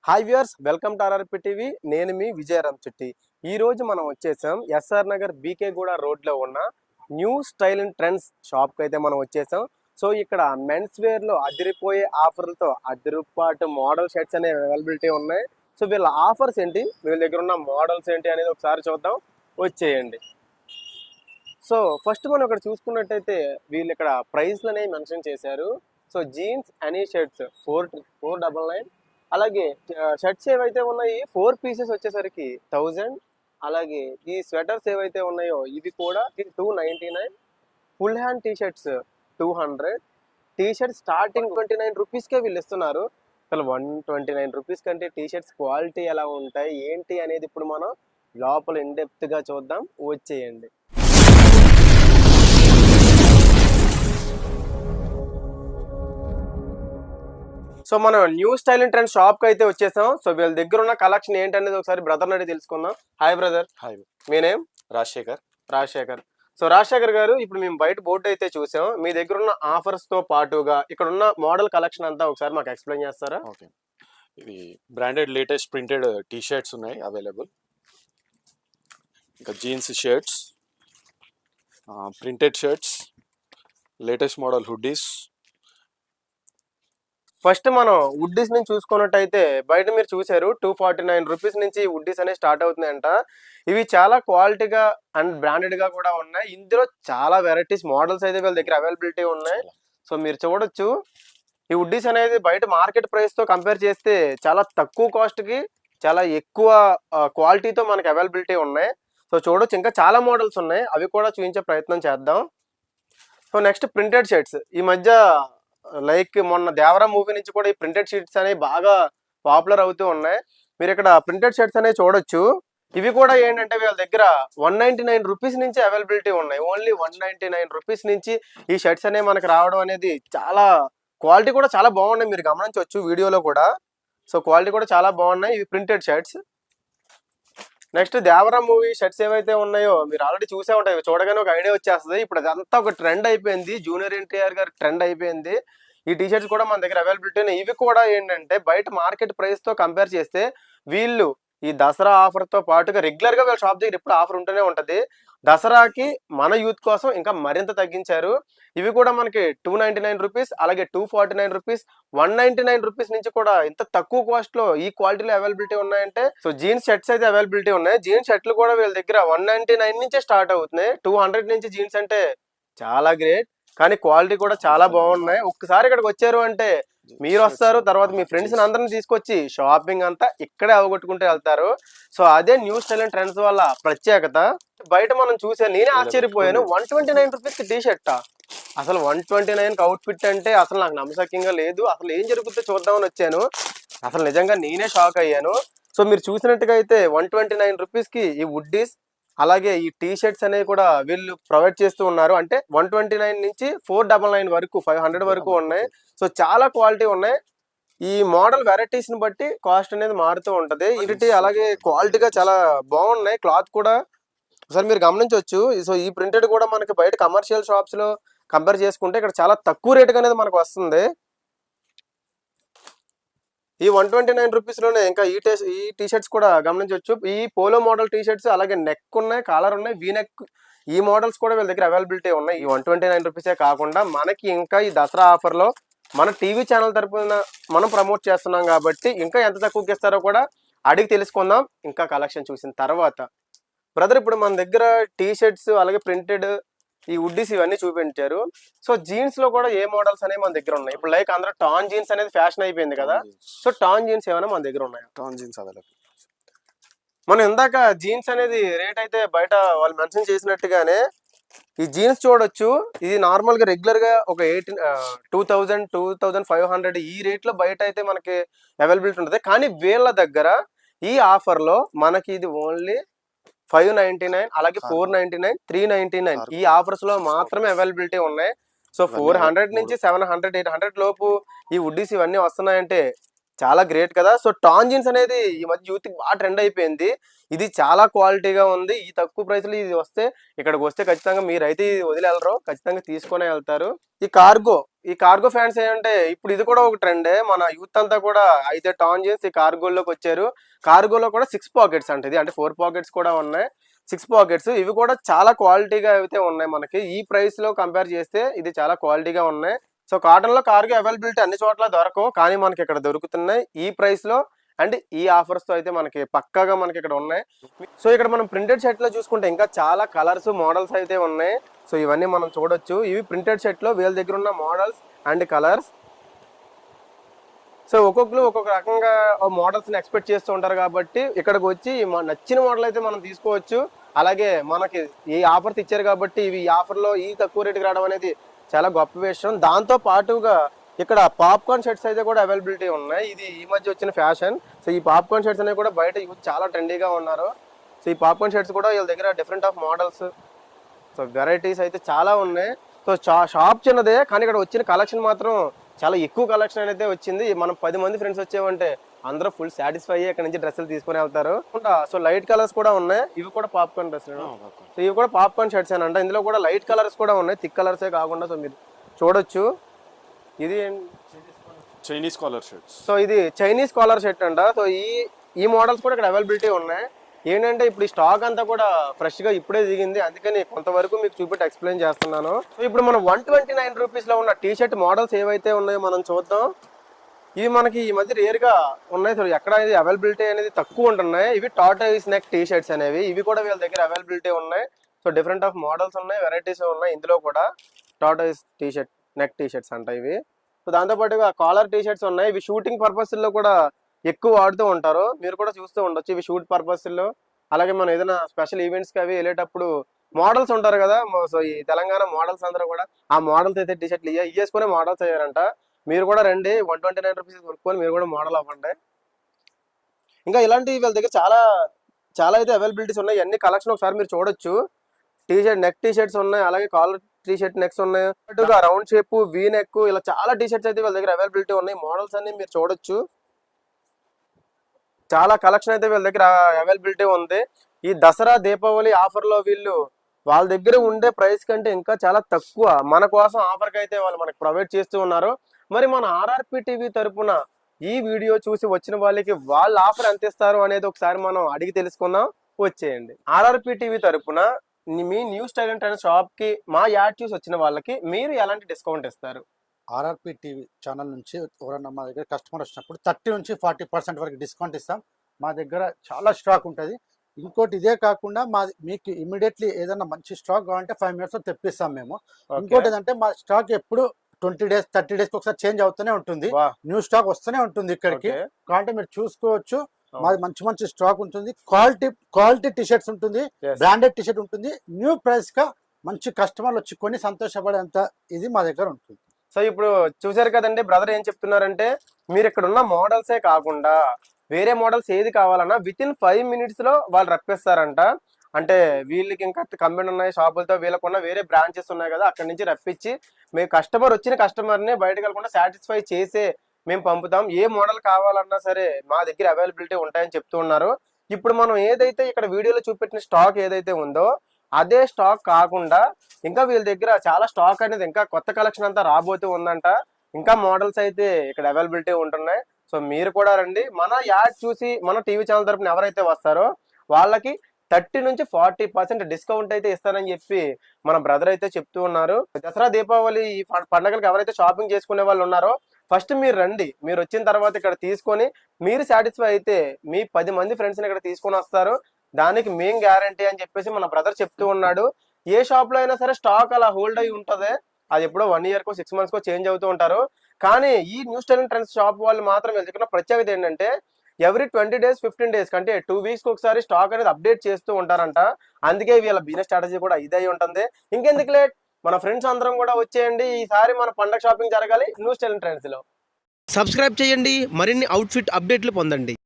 Hi viewers, welcome to RRP TV. నేను మీ విజయరామ్ చెట్టి. ఈ రోజు మనం వచ్చేసాం ఎస్ఆర్ నగర్ బీకేగూడ రోడ్లో ఉన్న న్యూ స్టైల్ అండ్ ట్రెండ్స్ షాప్కి అయితే మనం వచ్చేసాం. సో ఇక్కడ మెన్స్ వేర్లో అదిరిపోయే ఆఫర్లతో అదిరిపాటు మోడల్ షర్ట్స్ అనేవి అవైలబిలిటీ ఉన్నాయి. సో వీళ్ళ ఆఫర్స్ ఏంటి, వీళ్ళ దగ్గర ఉన్న మోడల్స్ ఏంటి అనేది ఒకసారి చూద్దాం. వచ్చేయండి. సో ఫస్ట్ మనం ఇక్కడ చూసుకున్నట్టయితే వీళ్ళు ఇక్కడ ప్రైస్లు అనేవి మెన్షన్ చేశారు. సో జీన్స్ అనీ షర్ట్స్ 499. అలాగే షర్ట్స్ ఏవైతే ఉన్నాయో 4 పీసెస్ వచ్చేసరికి 1000. అలాగే ఈ స్వెటర్స్ ఏవైతే ఉన్నాయో ఇవి కూడా 299. Full hand T shirts 200. T shirts starting 29 రూపీస్కే వీళ్ళు ఇస్తున్నారు. అసలు 129 రూపీస్ కంటే టీ షర్ట్స్ క్వాలిటీ ఎలా ఉంటాయి ఏంటి అనేది ఇప్పుడు మనం లోపల ఇన్ డెప్త్ గా చూద్దాం. వచ్చేయండి. సో మనం new style and trend shop కి అయితే వచ్చేసాం. సో వీళ్ళ దగ్గర ఉన్న కలెక్షన్ ఏంటనేది ఒకసారి బ్రదర్ అడిగి తెలుసుకుందాం. Hi brother. హాయ్, మీ నేమ్? రాజశేఖర్. సో రాజశేఖర్ గారు, ఇప్పుడు మేము బయట బోర్డు అయితే చూసాం. మీ దగ్గర ఉన్న ఆఫర్స్ తో పాటుగా ఇక్కడ ఉన్న మోడల్ కలెక్షన్ అంతా ఒకసారి మాకు ఎక్స్ప్లెయిన్ చేస్తారా? ఓకే. ఇది branded latest printed T shirts ఉన్నాయి అవైలబుల్. ఇంకా jeans shirts, printed shirts, latest model hoodies. First మనం వుడ్డీస్ నుంచి చూసుకున్నట్టయితే బయట మీరు చూసారు 249 రూపీస్ నుంచి వుడ్డీస్ అనేవి స్టార్ట్ అవుతున్నాయంట. ఇవి చాలా క్వాలిటీగా అండ్ బ్రాండెడ్ గా కూడా ఉన్నాయి. ఇందులో చాలా వెరైటీస్ మోడల్స్ అయితే వీళ్ళ దగ్గర అవైలబిలిటీ ఉన్నాయి. సో మీరు చూడొచ్చు, ఈ వుడ్డీస్ అనేది బయట మార్కెట్ ప్రైస్ తో కంపేర్ చేస్తే చాలా తక్కువ కాస్ట్ కి చాలా ఎక్కువ క్వాలిటీతో మనకి అవైలబిలిటీ ఉన్నాయి. సో చూడొచ్చు, ఇంకా చాలా మోడల్స్ ఉన్నాయి, అవి కూడా చూపించే ప్రయత్నం చేద్దాం. So next printed shirts. ఈ మధ్య లైక్ మొన్న దేవరా మూవీ నుంచి కూడా ఈ ప్రింటెడ్ షర్ట్స్ అనేవి బాగా పాపులర్ అవుతూ ఉన్నాయి. మీరు ఇక్కడ ప్రింటెడ్ షర్ట్స్ అనేవి చూడొచ్చు. ఇవి కూడా ఏంటంటే వీళ్ళ దగ్గర 199 రూపీస్ నుంచి అవైలబిలిటీ ఉన్నాయి. ఓన్లీ 199 రూపీస్ నుంచి ఈ షర్ట్స్ అనేవి మనకు రావడం అనేది చాలా క్వాలిటీ కూడా చాలా బాగున్నాయి, మీరు గమనించవచ్చు వీడియోలో కూడా. సో క్వాలిటీ కూడా చాలా బాగున్నాయి. ఇవి printed shirts. Next Devara movie shirts ఏవైతే ఉన్నాయో మీరు ఆల్రెడీ చూసే ఉంటాయి. చూడగానే ఒక ఐడియా వచ్చేస్తుంది. ఇప్పుడు అదంతా ఒక ట్రెండ్ అయిపోయింది, జూనియర్ ఎన్టీఆర్ గారి ట్రెండ్ అయిపోయింది. ఈ టీ షర్ట్స్ కూడా మన దగ్గర అవైలబిలిటీ ఉన్నాయి. ఇవి కూడా ఏంటంటే బయట మార్కెట్ ప్రైస్ తో కంపేర్ చేస్తే వీళ్ళు ఈ దసరా ఆఫర్ తో పాటుగా రెగ్యులర్ గా వీళ్ళ షాప్ దగ్గర ఇప్పుడు ఆఫర్ ఉంటూనే ఉంటది. దసరాకి మన యూత్ కోసం ఇంకా మరింత తగ్గించారు. ఇవి కూడా మనకి 299 రూపీస్, అలాగే 249 రూపీస్, 199 రూపీస్ నుంచి కూడా ఇంత తక్కువ కాస్ట్ లో ఈ క్వాలిటీలో అవైలబిలిటీ ఉన్నాయంటే. సో జీన్స్ షర్ట్స్ అయితే అవైలబిలిటీ ఉన్నాయి. జీన్స్ షర్ట్లు కూడా వీళ్ళ దగ్గర 199 నుంచే స్టార్ట్ అవుతున్నాయి. 200 నుంచి జీన్స్ అంటే చాలా గ్రేట్, కానీ క్వాలిటీ కూడా చాలా బాగున్నాయి. ఒక్కసారి ఇక్కడికి వచ్చారు అంటే మీరు వస్తారు, తర్వాత మీ ఫ్రెండ్స్ అందరిని తీసుకొచ్చి షాపింగ్ అంతా ఇక్కడే అవగొట్టుకుంటూ వెళ్తారు. సో అదే న్యూ స్టైల్ అండ్ ట్రెండ్స్ వల్ల ప్రత్యేకత. బయట మనం చూసే నేనే ఆశ్చర్యపోయాను, 129 రూపీస్ టీ షర్ట్. అసలు 129 అవుట్ ఫిట్ అంటే అసలు నాకు నమ్మశక్యంగా లేదు. అసలు ఏం జరుగుతుందో చూద్దామని వచ్చాను. అసలు నిజంగా నేనే షాక్ అయ్యాను. సో మీరు చూసినట్టుగా అయితే 129 రూపీస్ కి ఈ వుడ్డీస్ అలాగే ఈ టీ షర్ట్స్ అనేవి కూడా వీళ్ళు ప్రొవైడ్ చేస్తూ ఉన్నారు. అంటే 129 నుంచి 499 వరకు, 500 వరకు ఉన్నాయి. సో చాలా క్వాలిటీ ఉన్నాయి. ఈ మోడల్ వెరైటీస్ ని బట్టి కాస్ట్ అనేది మారుతూ ఉంటది. ఇటు అలాగే క్వాలిటీగా చాలా బాగున్నాయి. క్లాత్ కూడా ఒకసారి మీరు గమనించవచ్చు. సో ఈ ప్రింటెడ్ కూడా మనకి బయట కమర్షియల్ షాప్స్ లో కంపేర్ చేసుకుంటే ఇక్కడ చాలా తక్కువ రేటుగా అనేది మనకు వస్తుంది. ఈ 129 రూపీస్ లోనే ఇంకా ఈ టీ షర్ట్స్ కూడా గమనించవచ్చు. ఈ పోలో మోడల్ టీ షర్ట్స్ అలాగే నెక్ ఉన్నాయి, కాలర్ ఉన్నాయి, వీ నెక్, ఈ మోడల్స్ కూడా వీళ్ళ దగ్గర అవైలబిలిటీ ఉన్నాయి. ఈ 129 రూపీసే కాకుండా మనకి ఇంకా ఈ దసరా ఆఫర్ లో మన టీవీ ఛానల్ తరపున మనం ప్రమోట్ చేస్తున్నాం కాబట్టి ఇంకా ఎంత తక్కువకి ఇస్తారో కూడా అడిగి తెలుసుకుందాం ఇంకా కలెక్షన్ చూసిన తర్వాత. బ్రదర్, ఇప్పుడు మన దగ్గర టీ షర్ట్స్ అలాగే ప్రింటెడ్ ఈ వుడ్డీస్ ఇవన్నీ చూపించారు. సో జీన్స్ లో కూడా ఏ మోడల్స్ అనేవి మన దగ్గర ఉన్నాయి? ఇప్పుడు లైక్ అందరూ టాన్ జీన్స్ అనేది ఫ్యాషన్ అయిపోయింది కదా. సో టాన్ జీన్స్ ఏమైనా మన దగ్గర ఉన్నాయా? Tan jeans available. మనం ఇందాక జీన్స్ అనేది రేట్ అయితే బయట వాళ్ళు మెన్షన్ చేసినట్టుగానే ఈ జీన్స్ చూడొచ్చు. ఇది నార్మల్ గా రెగ్యులర్ గా ఒక 2000, 2500 ఈ రేట్ లో బయట అయితే మనకి అవైలబిలిటీ ఉంటుంది. కానీ వీళ్ళ దగ్గర ఈ ఆఫర్ లో మనకి ఇది ఓన్లీ 599, అలాగే 499, 399 ఈ ఆఫర్స్ లో మాత్రమే అవైలబిలిటీ ఉన్నాయి. సో 400 నుంచి 700, 800 లోపు ఈ వుడ్డీస్ ఇవన్నీ వస్తున్నాయంటే చాలా గ్రేట్ కదా. సో టాన్ జీన్స్ అనేది ఈ మధ్య యూత్ బాగా ట్రెండ్ అయిపోయింది. ఇది చాలా క్వాలిటీగా ఉంది. ఈ తక్కువ ప్రైస్ లో ఇది వస్తే ఇక్కడికి వస్తే ఖచ్చితంగా మీరైతే వదిలి వెళ్ళరు, ఖచ్చితంగా తీసుకునే వెళ్తారు. ఈ కార్గో ఈ కార్గో ఫ్యాంట్స్ ఏంటంటే ఇప్పుడు ఇది కూడా ఒక ట్రెండే. మన యూత్ అంతా కూడా అయితే టాన్ జీన్స్ ఈ కార్గోలోకి వచ్చారు. కార్గోలో కూడా 6 పాకెట్స్ అంటే ఇది అంటే 4 పాకెట్స్ కూడా ఉన్నాయి. 6 పాకెట్స్ ఇవి కూడా చాలా క్వాలిటీగా అయితే ఉన్నాయి మనకి. ఈ ప్రైస్ లో కంపేర్ చేస్తే ఇది చాలా క్వాలిటీగా ఉన్నాయి. సో కాటన్ లో కార్గో అవైలబిలిటీ అన్ని చోట్ల దొరకవు, కానీ మనకి ఇక్కడ దొరుకుతున్నాయి ఈ ప్రైస్ లో అండ్ ఈ ఆఫర్స్ తో అయితే మనకి పక్కాగా మనకి ఇక్కడ ఉన్నాయి. సో ఇక్కడ మనం ప్రింటెడ్ షర్ట్ లో చూసుకుంటే ఇంకా చాలా కలర్స్ మోడల్స్ అయితే ఉన్నాయి. సో ఇవన్నీ మనం చూడొచ్చు. ఇవి ప్రింటెడ్ షర్ట్ లో వీళ్ళ దగ్గర ఉన్న మోడల్స్ అండ్ కలర్స్. సో ఒక్కొక్కరు ఒక్కొక్క రకంగా మోడల్స్ ని ఎక్స్పెక్ట్ చేస్తూ ఉంటారు కాబట్టి ఇక్కడికి వచ్చి నచ్చిన మోడల్ అయితే మనం తీసుకోవచ్చు. అలాగే మనకి ఈ ఆఫర్స్ ఇచ్చారు కాబట్టి ఇవి ఈ ఆఫర్ లో ఈ తక్కువ రేటుకి రావడం అనేది చాలా గొప్ప విషయం. దాంతో పాటుగా ఇక్కడ పాప్కార్న్ షర్ట్స్ అయితే కూడా అవైలబిలిటీ ఉన్నాయి. ఇది ఈ మధ్య వచ్చిన ఫ్యాషన్. సో ఈ పాప్కార్న్ షర్ట్స్ అనేవి కూడా బయట యూత్ చాలా ట్రెండీగా ఉన్నారు. సో ఈ పాప్కార్న్ షర్ట్స్ కూడా వీళ్ళ దగ్గర different of models, so varieties అయితే చాలా ఉన్నాయి. సో షాప్ చిన్నదే, కానీ ఇక్కడ వచ్చిన కలెక్షన్ మాత్రం చాలా ఎక్కువ కలెక్షన్ అయితే వచ్చింది. మనం 10 మంది ఫ్రెండ్స్ వచ్చామంటే అందరూ ఫుల్ సాటిస్ఫై అయ్యి ఇక్కడ నుంచి డ్రెస్సులు తీసుకుని వెళ్తారు. సో లైట్ కలర్స్ కూడా ఉన్నాయి. ఇవి కూడా పాప్కార్న్ డ్రెస్సులు. సో ఇవి కూడా పాప్కార్న్ షర్ట్స్ అంట. ఇందులో కూడా లైట్ కలర్స్ కూడా ఉన్నాయి, థిక్ కలర్సే కాకుండా. సో మీరు చూడొచ్చు. ఇది చైనీస్ కాలర్ షర్ట్స్. సో ఇది చైనీస్ కాలర్ షర్ట్ అంట. సో ఈ మోడల్స్ కూడా ఇక్కడ అవైలబిలిటీ ఉన్నాయి. ఏంటంటే ఇప్పుడు ఈ స్టాక్ అంతా కూడా ఫ్రెష్ గా ఇప్పుడే దిగింది, అందుకని కొంతవరకు మీకు చూపెట్టి ఎక్స్ప్లెయిన్ చేస్తున్నాను. సో ఇప్పుడు మనం 129 రూపీస్ లో ఉన్న టీ షర్ట్ మోడల్స్ ఏవైతే ఉన్నాయో మనం చూద్దాం. ఇవి మనకి ఈ మధ్య రేర్ గా ఉన్నాయి. సో ఎక్కడ ఇది అవైలబిలిటీ అనేది తక్కువ ఉంటున్నాయి. ఇవి టార్టాయిస్ నెక్ టీ షర్ట్స్ అనేవి, ఇవి కూడా వీళ్ళ దగ్గర అవైలబిలిటీ ఉన్నాయి. సో డిఫరెంట్ ఆఫ్ మోడల్స్ ఉన్నాయి, వెరైటీస్ ఉన్నాయి. ఇందులో కూడా tortoise T shirt neck T shirts అంట ఇవి. సో దాంతో పాటుగా కాలర్ టీ షర్ట్స్ ఉన్నాయి. ఇవి షూటింగ్ పర్పస్ లో కూడా ఎక్కువ వాడుతూ ఉంటారు, మీరు కూడా చూస్తూ ఉండొచ్చు. ఇవి షూట్ పర్పస్ లో, అలాగే మనం ఏదైనా స్పెషల్ ఈవెంట్స్ కి అవి వెళ్ళేటప్పుడు మోడల్స్ ఉంటారు కదా. సో ఈ తెలంగాణ మోడల్స్ అందరూ కూడా ఆ మోడల్స్ అయితే టీ షర్ట్లు ఇవేసుకునే మోడల్స్ అయ్యారంట. మీరు కూడా రండి, 129 రూపీస్ కొనుక్కొని మీరు కూడా మోడల్ అవ్వండి. ఇంకా ఇలాంటి వీళ్ళ దగ్గర చాలా చాలా అయితే అవైలబిలిటీస్ ఉన్నాయి. అన్ని కలెక్షన్ ఒకసారి మీరు చూడొచ్చు. T shirt neck T shirts ఉన్నాయి, అలాగే కాలర్ టీ షర్ట్ నెక్స్ ఉన్నాయి, అటుగా రౌండ్ షేప్, వీ నెక్, ఇలా చాలా టీ షర్ట్స్ అయితే వీళ్ళ దగ్గర అవైలబిలిటీ ఉన్నాయి. మోడల్స్ అన్ని మీరు చూడొచ్చు. చాలా కలెక్షన్ అయితే వీళ్ళ దగ్గర అవైలబిలిటీ ఉంది. ఈ దసరా దీపావళి ఆఫర్ లో వీళ్ళు వాళ్ళ దగ్గర ఉండే ప్రైస్ కంటే ఇంకా చాలా తక్కువ మన కోసం ఆఫర్ కి అయితే వాళ్ళు మనకు ప్రొవైడ్ చేస్తూ ఉన్నారు. మరి మన ఆర్ఆర్పి టీవీ తరపున ఈ వీడియో చూసి వచ్చిన వాళ్ళకి వాళ్ళ ఆఫర్ ఎంత ఇస్తారు అనేది ఒకసారి మనం అడిగి తెలుసుకుందాం. వచ్చేయండి. ఆర్ఆర్పి టీవీ తరపున మీ new style and trends shop కి మా యాడ్ చూసి వచ్చిన వాళ్ళకి మీరు ఎలాంటి డిస్కౌంట్ ఇస్తారు? ఆర్ఆర్పి టీవీ ఛానల్ నుంచి ఎవరన్నా మా దగ్గర కస్టమర్ వచ్చినప్పుడు 30 నుంచి 40% వరకు డిస్కౌంట్ ఇస్తాం. మా దగ్గర చాలా స్టాక్ ఉంటుంది. ఇంకోటి ఇదే కాకుండా మీకు ఇమీడియట్లీ ఏదైనా మంచి స్టాక్ కావాలంటే 5 minutes తెప్పిస్తాం మేము. ఇంకోటి ఏంటంటే మా స్టాక్ ఎప్పుడు 20 days 30 days ఒకసారి చేంజ్ అవుతూనే ఉంటుంది. న్యూ స్టాక్ వస్తూనే ఉంటుంది ఇక్కడికి. కాబట్టి మీరు చూసుకోవచ్చు, మాది మంచి స్టాక్ ఉంటుంది. క్వాలిటీ టీ షర్ట్స్ ఉంటుంది, బ్రాండెడ్ టీ షర్ట్ ఉంటుంది. న్యూ ప్రైస్ గా మంచి కస్టమర్లు వచ్చి కొన్ని సంతోషపడేంత ఇది మా దగ్గర ఉంటుంది. సో ఇప్పుడు చూసారు కదండి, బ్రదర్ ఏం చెప్తున్నారంటే మీరు ఇక్కడ ఉన్న మోడల్సే కాకుండా వేరే మోడల్స్ ఏది కావాలన్నా విత్ ఇన్ 5 minutes లో వాళ్ళు రప్పిస్తారంట. అంటే వీళ్ళకి ఇంకా కంపెనీ ఉన్నాయి షాపులతో, వీళ్ళకున్న వేరే బ్రాంచెస్ ఉన్నాయి కదా, అక్కడ నుంచి రప్పించి మేము వచ్చిన కస్టమర్ని బయటకు వెళ్ళకుండా సాటిస్ఫై చేసే మేము పంపుతాం. ఏ మోడల్ కావాలన్నా సరే మా దగ్గర అవైలబిలిటీ ఉంటాయని చెప్తూ ఉన్నారు. ఇప్పుడు మనం ఏదైతే ఇక్కడ వీడియోలో చూపెట్టిన స్టాక్ ఏదైతే ఉందో అదే స్టాక్ కాకుండా ఇంకా వీళ్ళ దగ్గర చాలా స్టాక్ అనేది ఇంకా కొత్త కలెక్షన్ అంతా రాబోతూ ఉందంట. ఇంకా మోడల్స్ అయితే ఇక్కడ అవైలబిలిటీ ఉంటున్నాయి. సో మీరు కూడా రండి. మన యాడ్ చూసి మన టీవీ ఛానల్ తరపున ఎవరైతే వస్తారో వాళ్ళకి 30 నుంచి 40% డిస్కౌంట్ అయితే ఇస్తారని చెప్పి మన బ్రదర్ అయితే చెప్తూ ఉన్నారు. దసరా దీపావళి ఈ పండుగలకు ఎవరైతే షాపింగ్ చేసుకునే వాళ్ళు ఉన్నారో ఫస్ట్ మీరు రండి. మీరు వచ్చిన తర్వాత ఇక్కడ తీసుకొని మీరు సాటిస్ఫై అయితే మీ 10 మంది ఫ్రెండ్స్ని ఇక్కడ తీసుకొని వస్తారు. దానికి మేం గ్యారంటీ అని చెప్పేసి మన బ్రదర్ చెప్తూ ఉన్నాడు. ఏ షాప్ లో అయినా సరే స్టాక్ అలా హోల్డ్ అయి ఉంటది, అది ఎప్పుడో 1 year కో 6 months కో చేంజ్ అవుతూ ఉంటారు. కానీ ఈ new style and trends shop వాళ్ళు మాత్రం ఎందుకన్నా ప్రత్యేకత ఏంటంటే ఎవ్రీ 20 days 15 days కంటే 2 weeks ఒకసారి స్టాక్ అనేది అప్డేట్ చేస్తూ ఉంటారంట. అందుకే వీళ్ళ బిజినెస్ స్ట్రాటజీ కూడా ఇదే ఉంటుంది. ఇంకెందుకు లేట్, మన ఫ్రెండ్స్ అందరం కూడా వచ్చేయండి. ఈసారి మన పండగ షాపింగ్ జరగాలి న్యూ స్టైల్ అండ్ ట్రెండ్స్ లో. సబ్స్క్రైబ్ చేయండి, మరిన్ని అవుట్ఫిట్ అప్డేట్లు పొందండి.